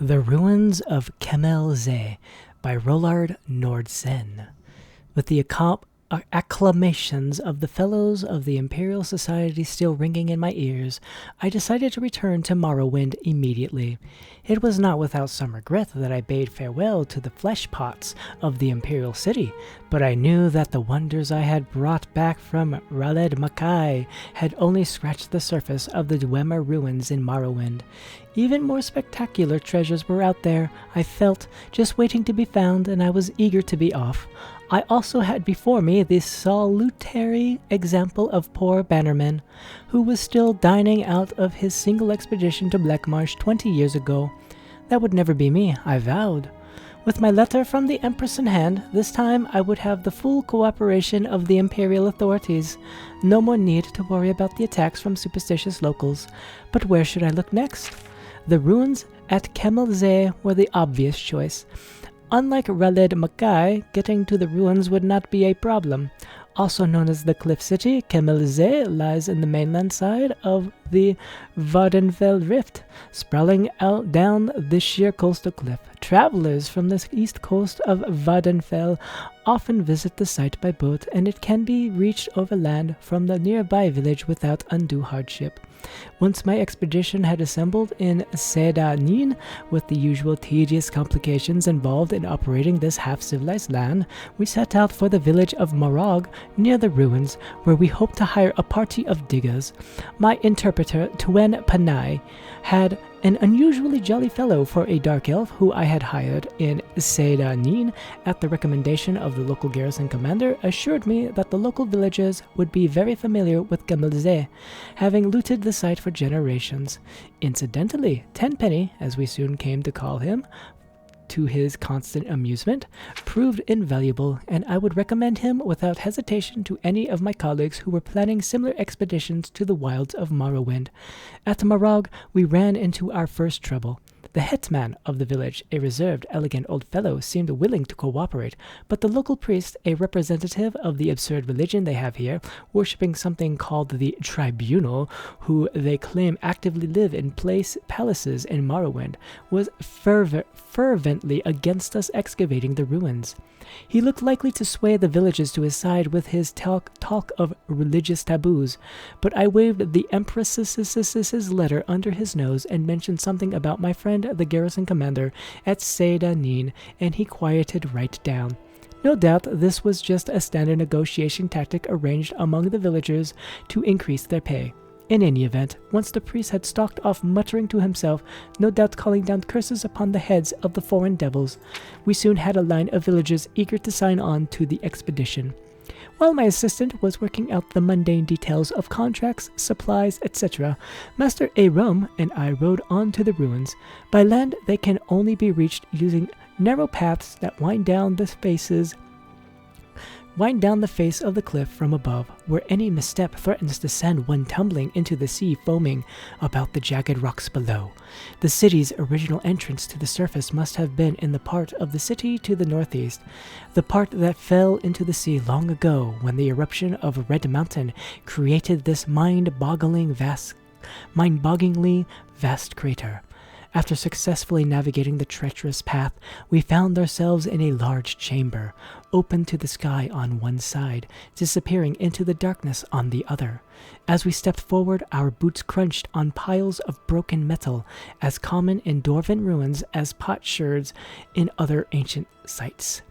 The Ruins of Kamel-Ze by Roland Nordsen. With the acclamations of the Fellows of the Imperial Society still ringing in my ears, I decided to return to Morrowind immediately. It was not without some regret that I bade farewell to the flesh pots of the Imperial City, but I knew that the wonders I had brought back from Raled-Makai had only scratched the surface of the Dwemer ruins in Morrowind. Even more spectacular treasures were out there, I felt, just waiting to be found, and I was eager to be off. I also had before me the salutary example of poor Bannerman, who was still dining out of his single expedition to Blackmarsh 20 years ago. That would never be me, I vowed. With my letter from the Empress in hand, this time I would have the full cooperation of the Imperial authorities. No more need to worry about the attacks from superstitious locals. But where should I look next? The ruins at Kamel-Ze were the obvious choice. Unlike Raled-Makai, getting to the ruins would not be a problem. Also known as the Cliff City, Kamel-Ze lies in the mainland side of the Vardenfell Rift, sprawling out down the sheer coastal cliff. Travelers from the east coast of Vardenfell often visit the site by boat, and it can be reached overland from the nearby village without undue hardship. Once my expedition had assembled in Sedanin, with the usual tedious complications involved in operating this half-civilized land, we set out for the village of Morag near the ruins, where we hoped to hire a party of diggers. My interpreter, Tuen Panai, had an unusually jolly fellow for a dark elf who I had hired in Sedanin at the recommendation of the local garrison commander, assured me that the local villagers would be very familiar with Kamel-Ze, having looted the site for generations. Incidentally, Tenpenny, as we soon came to call him, to his constant amusement, proved invaluable, and I would recommend him without hesitation to any of my colleagues who were planning similar expeditions to the wilds of Morrowind. At Morag, we ran into our first trouble. The hetman of the village, a reserved, elegant old fellow, seemed willing to cooperate, but the local priest, a representative of the absurd religion they have here, worshipping something called the Tribunal, who they claim actively live in palaces in Morrowind, was fervently against us excavating the ruins. He looked likely to sway the villagers to his side with his talk of religious taboos, but I waved the Empress's letter under his nose and mentioned something about my friend the garrison commander at Sedanin, and he quieted right down. No doubt this was just a standard negotiation tactic arranged among the villagers to increase their pay. In any event, once the priest had stalked off muttering to himself, no doubt calling down curses upon the heads of the foreign devils, we soon had a line of villagers eager to sign on to the expedition. While my assistant was working out the mundane details of contracts, supplies, etc., Master Arum and I rode on to the ruins. By land, they can only be reached using narrow paths that wind down the face of the cliff from above, where any misstep threatens to send one tumbling into the sea foaming about the jagged rocks below. The city's original entrance to the surface must have been in the part of the city to the northeast, the part that fell into the sea long ago when the eruption of Red Mountain created this mind-bogglingly vast crater. After successfully navigating the treacherous path, we found ourselves in a large chamber, open to the sky on one side, disappearing into the darkness on the other. As we stepped forward, our boots crunched on piles of broken metal, as common in Dwarven ruins as potsherds in other ancient sites.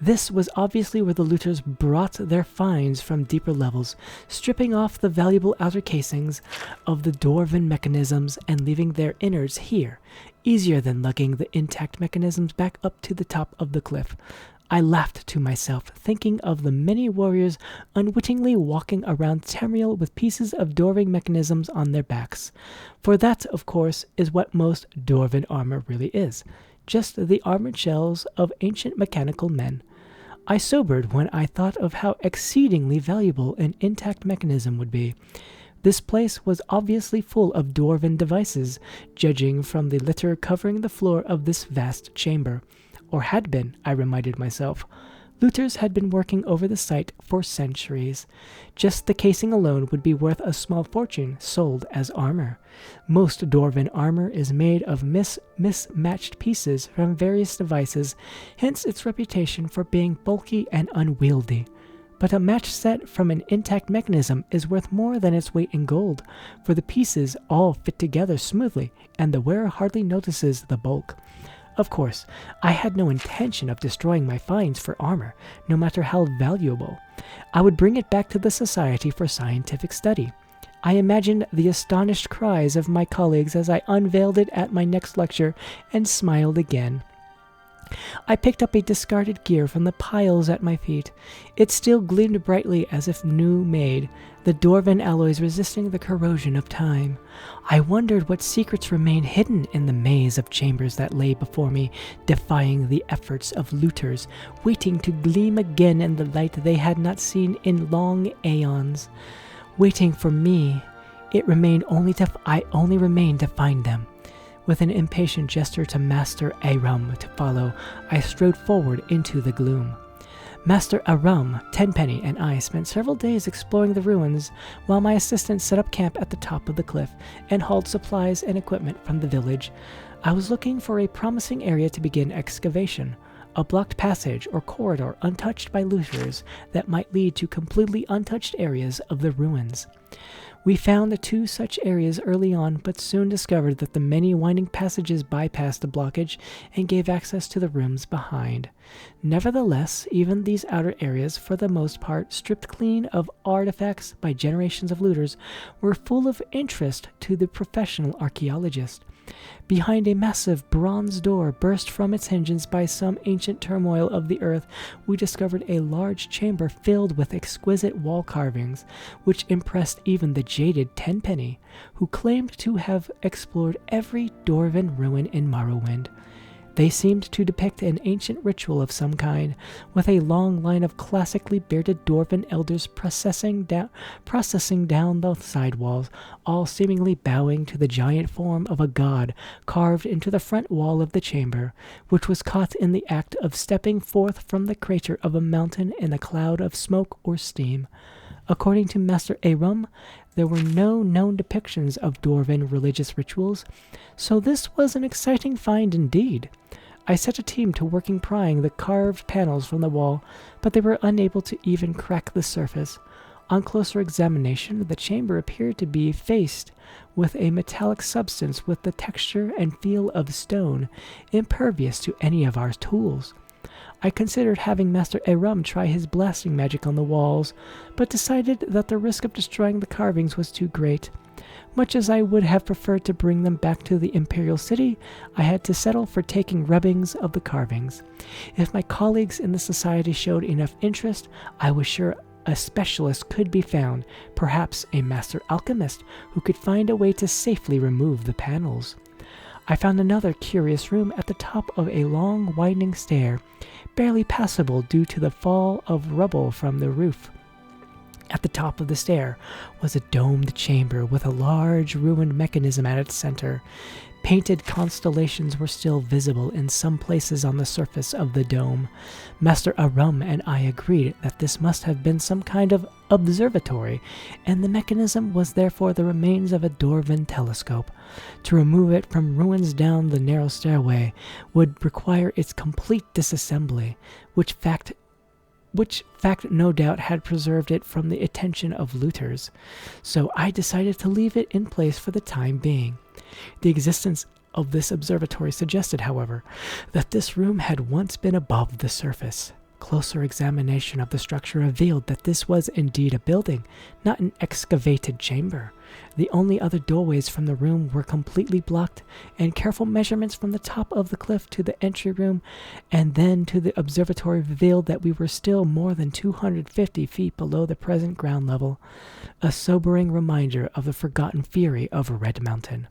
This was obviously where the looters brought their finds from deeper levels, stripping off the valuable outer casings of the Dwarven mechanisms and leaving their innards here, easier than lugging the intact mechanisms back up to the top of the cliff. I laughed to myself, thinking of the many warriors unwittingly walking around Tamriel with pieces of Dwarven mechanisms on their backs. For that, of course, is what most Dwarven armor really is, just the armored shells of ancient mechanical men. I sobered when I thought of how exceedingly valuable an intact mechanism would be. This place was obviously full of Dwarven devices, judging from the litter covering the floor of this vast chamber. Or had been, I reminded myself. Looters had been working over the site for centuries. Just the casing alone would be worth a small fortune sold as armor. Most dwarven armor is made of mismatched pieces from various devices, hence its reputation for being bulky and unwieldy. But a match set from an intact mechanism is worth more than its weight in gold, for the pieces all fit together smoothly, and the wearer hardly notices the bulk. Of course, I had no intention of destroying my finds for armor, no matter how valuable. I would bring it back to the Society for Scientific Study. I imagined the astonished cries of my colleagues as I unveiled it at my next lecture and smiled again. I picked up a discarded gear from the piles at my feet. It still gleamed brightly as if new made, the dwarven alloys resisting the corrosion of time. I wondered what secrets remained hidden in the maze of chambers that lay before me, defying the efforts of looters, waiting to gleam again in the light they had not seen in long aeons. Waiting for me, I only remained to find them. With an impatient gesture to Master Arum to follow, I strode forward into the gloom. Master Arum, Tenpenny, and I spent several days exploring the ruins, while my assistant set up camp at the top of the cliff and hauled supplies and equipment from the village. I was looking for a promising area to begin excavation, a blocked passage or corridor untouched by looters that might lead to completely untouched areas of the ruins. We found 2 such areas early on, but soon discovered that the many winding passages bypassed the blockage and gave access to the rooms behind. Nevertheless, even these outer areas, for the most part stripped clean of artifacts by generations of looters, were full of interest to the professional archaeologist. Behind a massive bronze door burst from its hinges by some ancient turmoil of the earth, we discovered a large chamber filled with exquisite wall carvings, which impressed even the jaded Tenpenny, who claimed to have explored every dwarven ruin in Morrowind. They seemed to depict an ancient ritual of some kind, with a long line of classically bearded dwarven elders processing down the side walls, all seemingly bowing to the giant form of a god carved into the front wall of the chamber, which was caught in the act of stepping forth from the crater of a mountain in a cloud of smoke or steam. According to Master Arum, there were no known depictions of dwarven religious rituals, so this was an exciting find indeed. I set a team to working prying the carved panels from the wall, but they were unable to even crack the surface. On closer examination, the chamber appeared to be faced with a metallic substance with the texture and feel of stone, impervious to any of our tools. I considered having Master Arum try his blasting magic on the walls, but decided that the risk of destroying the carvings was too great. Much as I would have preferred to bring them back to the Imperial City, I had to settle for taking rubbings of the carvings. If my colleagues in the society showed enough interest, I was sure a specialist could be found, perhaps a master alchemist, who could find a way to safely remove the panels. I found another curious room at the top of a long, winding stair, barely passable due to the fall of rubble from the roof. At the top of the stair was a domed chamber with a large ruined mechanism at its center. Painted constellations were still visible in some places on the surface of the dome. Master Arum and I agreed that this must have been some kind of observatory, and the mechanism was therefore the remains of a dwarven telescope. To remove it from ruins down the narrow stairway would require its complete disassembly, which fact no doubt had preserved it from the attention of looters, so I decided to leave it in place for the time being. The existence of this observatory suggested, however, that this room had once been above the surface. Closer examination of the structure revealed that this was indeed a building, not an excavated chamber. The only other doorways from the room were completely blocked, and careful measurements from the top of the cliff to the entry room and then to the observatory revealed that we were still more than 250 feet below the present ground level, a sobering reminder of the forgotten fury of Red Mountain.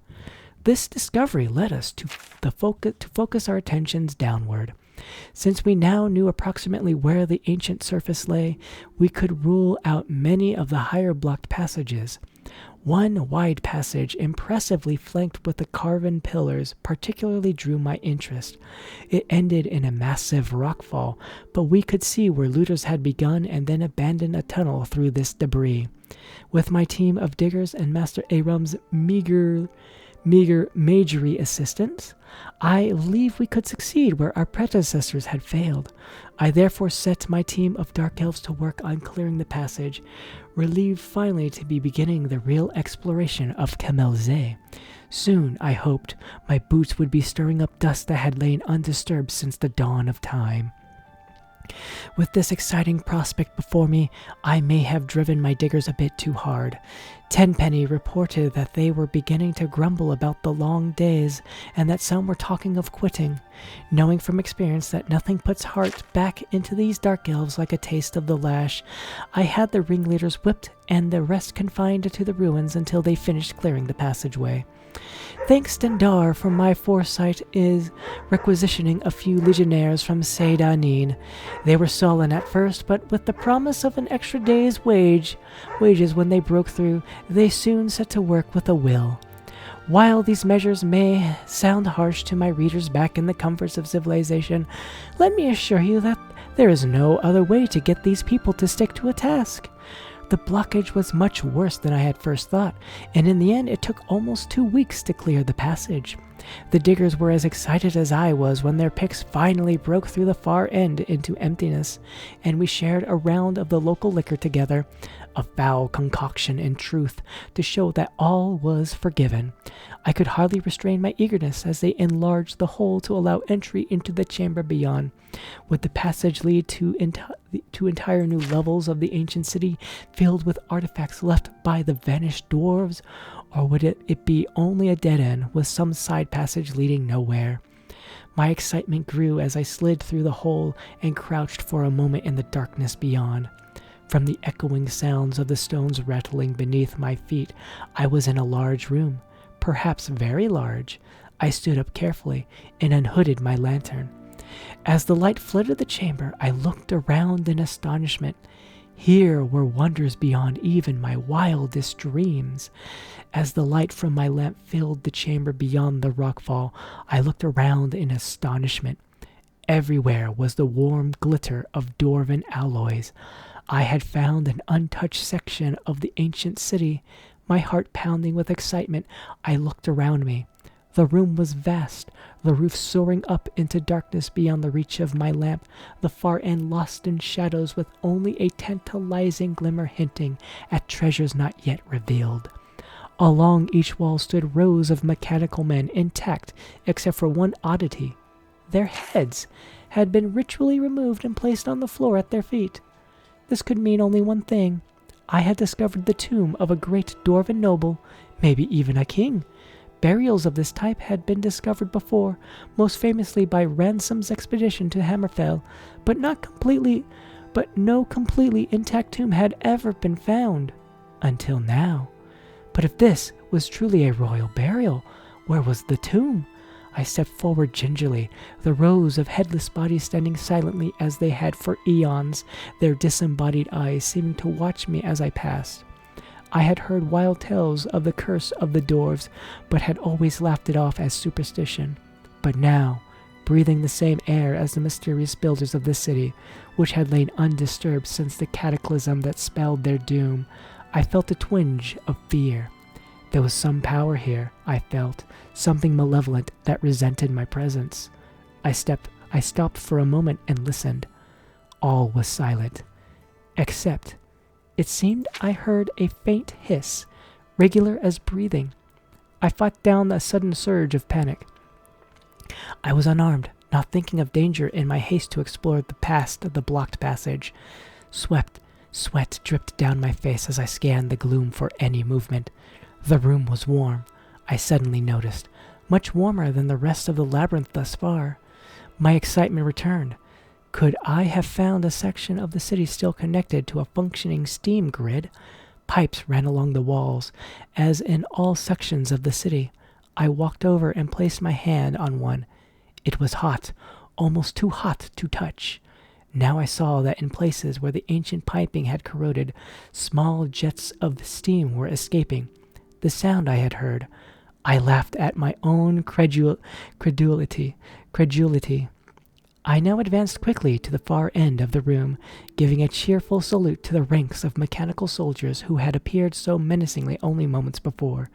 This discovery led us to focus our attentions downward. Since we now knew approximately where the ancient surface lay, we could rule out many of the higher blocked passages. One wide passage, impressively flanked with the carven pillars, particularly drew my interest. It ended in a massive rockfall, but we could see where looters had begun and then abandoned a tunnel through this debris. With my team of diggers and Master Aram's meager majory assistance, I believe we could succeed where our predecessors had failed. I therefore set my team of dark elves to work on clearing the passage, relieved finally to be beginning the real exploration of Kamel-Ze. Soon, I hoped, my boots would be stirring up dust that had lain undisturbed since the dawn of time. With this exciting prospect before me, I may have driven my diggers a bit too hard. Tenpenny reported that they were beginning to grumble about the long days, and that some were talking of quitting. Knowing from experience that nothing puts heart back into these dark elves like a taste of the lash, I had the ringleaders whipped and the rest confined to the ruins until they finished clearing the passageway. Thanks Dendar for my foresight is requisitioning a few legionnaires from Seydanin. They were sullen at first, but with the promise of an extra day's wages when they broke through, they soon set to work with a will. While these measures may sound harsh to my readers back in the comforts of civilization, let me assure you that there is no other way to get these people to stick to a task. The blockage was much worse than I had first thought, and in the end it took almost 2 weeks to clear the passage. The diggers were as excited as I was when their picks finally broke through the far end into emptiness, and we shared a round of the local liquor together, a foul concoction in truth, to show that all was forgiven. I could hardly restrain my eagerness as they enlarged the hole to allow entry into the chamber beyond. Would the passage lead to entire new levels of the ancient city filled with artifacts left by the vanished dwarves, or would it be only a dead end with some side passage leading nowhere? My excitement grew as I slid through the hole and crouched for a moment in the darkness beyond. From the echoing sounds of the stones rattling beneath my feet, I was in a large room, perhaps very large. I stood up carefully and unhooded my lantern. As the light flooded the chamber, I looked around in astonishment. Here were wonders beyond even my wildest dreams. As the light from my lamp filled the chamber beyond the rockfall, I looked around in astonishment. Everywhere was the warm glitter of dwarven alloys. I had found an untouched section of the ancient city. My heart pounding with excitement, I looked around me. The room was vast, the roof soaring up into darkness beyond the reach of my lamp, the far end lost in shadows with only a tantalizing glimmer hinting at treasures not yet revealed. Along each wall stood rows of mechanical men intact except for one oddity. Their heads had been ritually removed and placed on the floor at their feet. This could mean only one thing. I had discovered the tomb of a great dwarven noble, maybe even a king. Burials of this type had been discovered before, most famously by Ransom's expedition to Hammerfell, but no completely intact tomb had ever been found. Until now. But if this was truly a royal burial, where was the tomb? I stepped forward gingerly, the rows of headless bodies standing silently as they had for eons, their disembodied eyes seeming to watch me as I passed. I had heard wild tales of the curse of the dwarves, but had always laughed it off as superstition. But now, breathing the same air as the mysterious builders of the city, which had lain undisturbed since the cataclysm that spelled their doom, I felt a twinge of fear. There was some power here, I felt, something malevolent that resented my presence. I stopped for a moment and listened. All was silent, except it seemed I heard a faint hiss, regular as breathing. I fought down a sudden surge of panic. I was unarmed, not thinking of danger in my haste to explore the blocked passage. Sweat dripped down my face as I scanned the gloom for any movement. The room was warm, I suddenly noticed, much warmer than the rest of the labyrinth thus far. My excitement returned. Could I have found a section of the city still connected to a functioning steam grid? Pipes ran along the walls, as in all sections of the city. I walked over and placed my hand on one. It was hot, almost too hot to touch. Now I saw that in places where the ancient piping had corroded, small jets of steam were escaping. The sound I had heard. I laughed at my own credulity. I now advanced quickly to the far end of the room, giving a cheerful salute to the ranks of mechanical soldiers who had appeared so menacingly only moments before.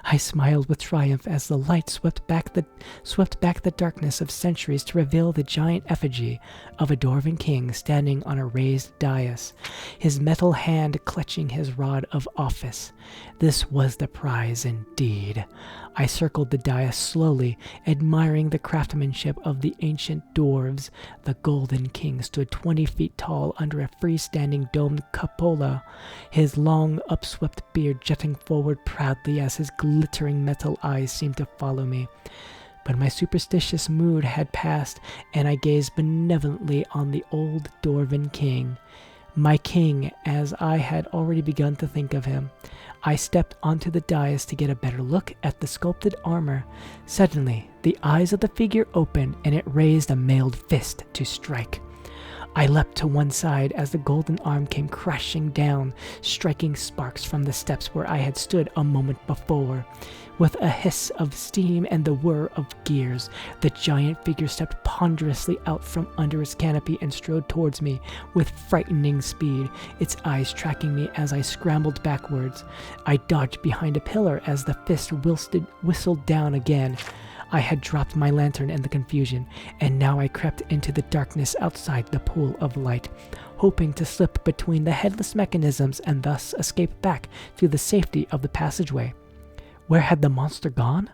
I smiled with triumph as the light swept back the darkness of centuries to reveal the giant effigy of a Dwarven king standing on a raised dais, his metal hand clutching his rod of office. This was the prize indeed. I circled the dais slowly, admiring the craftsmanship of the ancient dwarves. The Golden King stood 20 feet tall under a freestanding domed cupola, his long, upswept beard jutting forward proudly as his glittering metal eyes seemed to follow me. But my superstitious mood had passed, and I gazed benevolently on the old Dwarven king. My king, as I had already begun to think of him. I stepped onto the dais to get a better look at the sculpted armor. Suddenly, the eyes of the figure opened, and it raised a mailed fist to strike. I leapt to one side as the golden arm came crashing down, striking sparks from the steps where I had stood a moment before. With a hiss of steam and the whir of gears, the giant figure stepped ponderously out from under its canopy and strode towards me with frightening speed, its eyes tracking me as I scrambled backwards. I dodged behind a pillar as the fist whistled down again. I had dropped my lantern in the confusion, and now I crept into the darkness outside the pool of light, hoping to slip between the headless mechanisms and thus escape back to the safety of the passageway. Where had the monster gone?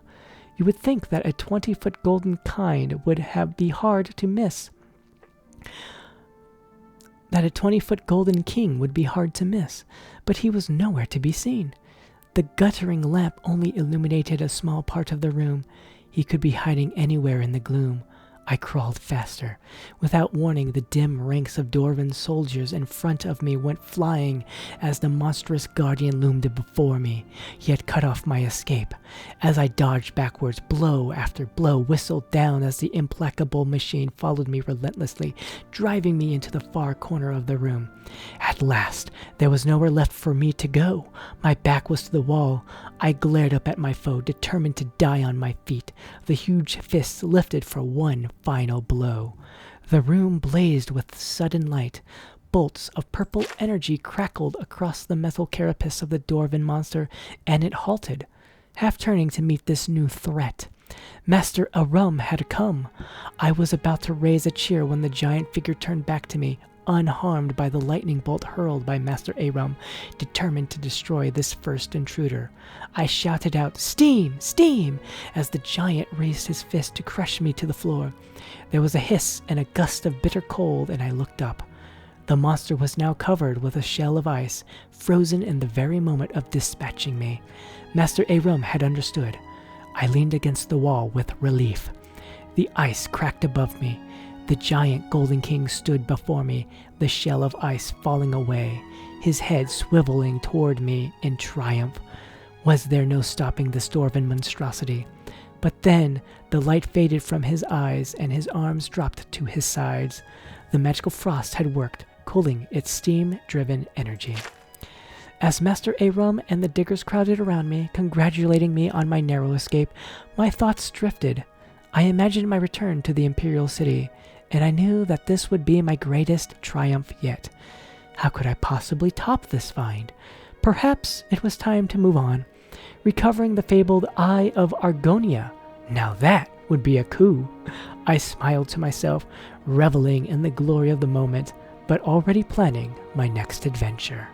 You would think that a 20-foot golden kind would be hard to miss. That a 20-foot golden king would be hard to miss, but he was nowhere to be seen. The guttering lamp only illuminated a small part of the room. He could be hiding anywhere in the gloom. I crawled faster. Without warning, the dim ranks of Dwarven soldiers in front of me went flying as the monstrous guardian loomed before me. He had cut off my escape. As I dodged backwards, blow after blow whistled down as the implacable machine followed me relentlessly, driving me into the far corner of the room. At last, there was nowhere left for me to go. My back was to the wall. I glared up at my foe, determined to die on my feet. The huge fists lifted for one final blow. The room blazed with sudden light. Bolts of purple energy crackled across the metal carapace of the Dwarven monster, and it halted, half turning to meet this new threat. Master Arum had come. I was about to raise a cheer when the giant figure turned back to me, unharmed by the lightning bolt hurled by Master Arum, determined to destroy this first intruder. I shouted out, "Steam! Steam!" as the giant raised his fist to crush me to the floor. There was a hiss and a gust of bitter cold, and I looked up. The monster was now covered with a shell of ice, frozen in the very moment of dispatching me. Master Arum had understood. I leaned against the wall with relief. The ice cracked above me. The giant Golden King stood before me, the shell of ice falling away, his head swiveling toward me in triumph. Was there no stopping this Dwarven monstrosity? But then the light faded from his eyes and his arms dropped to his sides. The magical frost had worked, cooling its steam-driven energy. As Master Arum and the diggers crowded around me, congratulating me on my narrow escape, my thoughts drifted. I imagined my return to the Imperial City, and I knew that this would be my greatest triumph yet. How could I possibly top this find? Perhaps it was time to move on. Recovering the fabled Eye of Argonia. Now that would be a coup. I smiled to myself, reveling in the glory of the moment, but already planning my next adventure.